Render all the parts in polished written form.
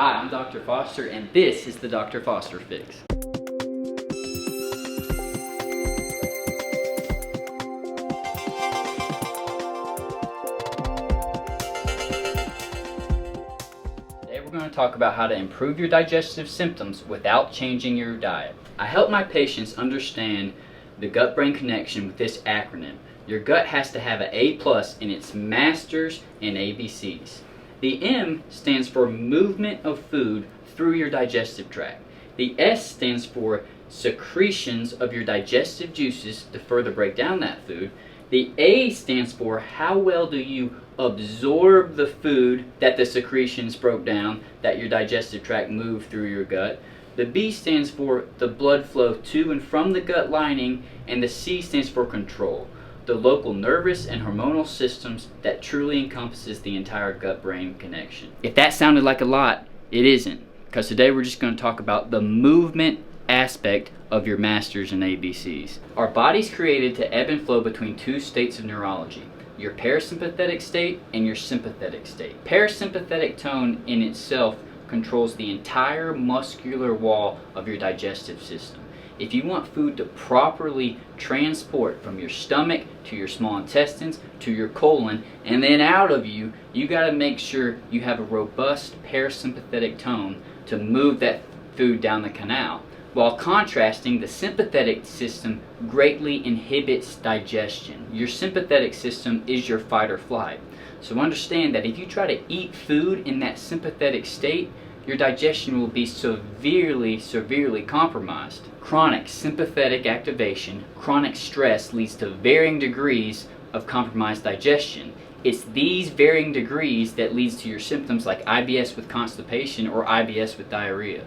Hi, I'm Dr. Foster, and this is the Dr. Foster Fix. Today we're going to talk about how to improve your digestive symptoms without changing your diet. I help my patients understand the gut-brain connection with this acronym. Your gut has to have an A+ in its masters and ABCs. The M stands for movement of food through your digestive tract. The S stands for secretions of your digestive juices to further break down that food. The A stands for how well do you absorb the food that the secretions broke down, that your digestive tract moved through your gut. The B stands for the blood flow to and from the gut lining, and the C stands for control, the local nervous and hormonal systems that truly encompasses the entire gut-brain connection. If that sounded like a lot, it isn't, because today we're just going to talk about the movement aspect of your masters and ABCs. Our body's created to ebb and flow between two states of neurology, your parasympathetic state and your sympathetic state. Parasympathetic tone in itself controls the entire muscular wall of your digestive system. If you want food to properly transport from your stomach to your small intestines to your colon and then out of you, you got to make sure you have a robust parasympathetic tone to move that food down the canal. While contrasting, the sympathetic system greatly inhibits digestion. Your sympathetic system is your fight or flight. So understand that if you try to eat food in that sympathetic state, your digestion will be severely compromised. Chronic sympathetic activation, chronic stress leads to varying degrees of compromised digestion. It's these varying degrees that leads to your symptoms like IBS with constipation or IBS with diarrhea.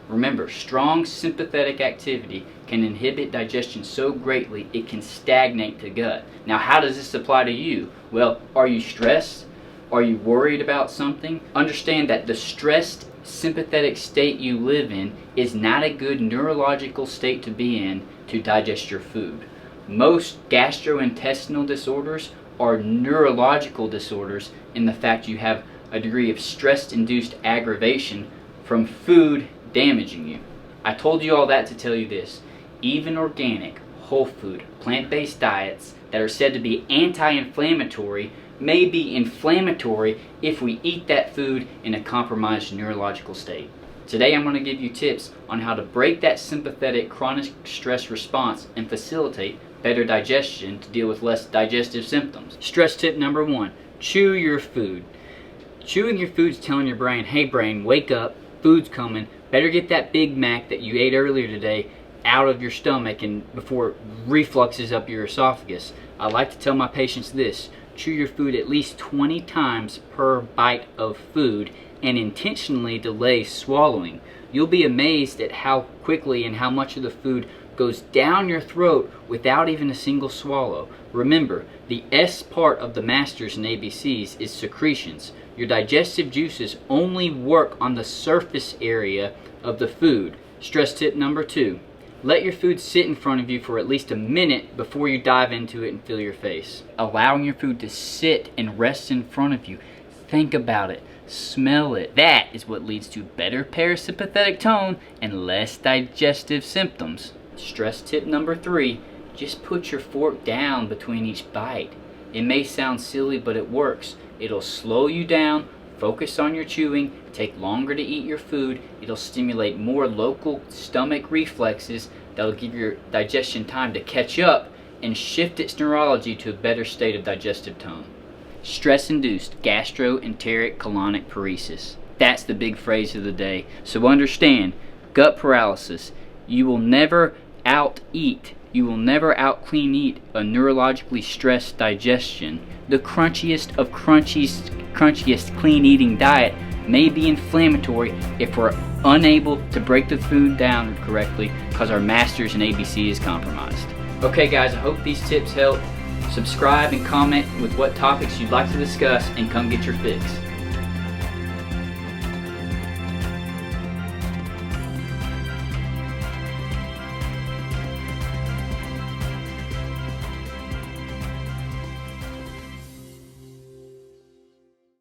Remember, strong sympathetic activity can inhibit digestion so greatly it can stagnate the gut. Now, how does this apply to you? Well, are you stressed? Are you worried about something? Understand that the stressed sympathetic state you live in is not a good neurological state to be in to digest your food. Most gastrointestinal disorders are neurological disorders in the fact you have a degree of stress-induced aggravation from food damaging you. I told you all that to tell you this. Even organic, whole food, plant-based diets that are said to be anti-inflammatory may be inflammatory if we eat that food in a compromised neurological state. Today I'm going to give you tips on how to break that sympathetic chronic stress response and facilitate better digestion to deal with less digestive symptoms. Stress tip number 1, chew your food. Chewing your food is telling your brain, hey brain, wake up, food's coming, better get that Big Mac that you ate earlier today out of your stomach and before it refluxes up your esophagus. I like to tell my patients this: chew your food at least 20 times per bite of food and intentionally delay swallowing. You'll be amazed at how quickly and how much of the food goes down your throat without even a single swallow. Remember, the S part of the masters and ABCs is secretions. Your digestive juices only work on the surface area of the food. Stress tip number 2. Let your food sit in front of you for at least a minute before you dive into it and fill your face. Allowing your food to sit and rest in front of you. Think about it. Smell it. That is what leads to better parasympathetic tone and less digestive symptoms. Stress tip number 3. Just put your fork down between each bite. It may sound silly, but it works. It'll slow you down, focus on your chewing, take longer to eat your food. It'll stimulate more local stomach reflexes that'll give your digestion time to catch up and shift its neurology to a better state of digestive tone. Stress-induced gastroenteric colonic paresis. That's the big phrase of the day. So understand, gut paralysis. You will never out-eat. You will never out-clean eat a neurologically stressed digestion. The crunchiest of crunchiest clean eating diet may be inflammatory if we're unable to break the food down correctly because our masters and ABC is compromised. Okay guys, I hope these tips help. Subscribe and comment with what topics you'd like to discuss and come get your fix.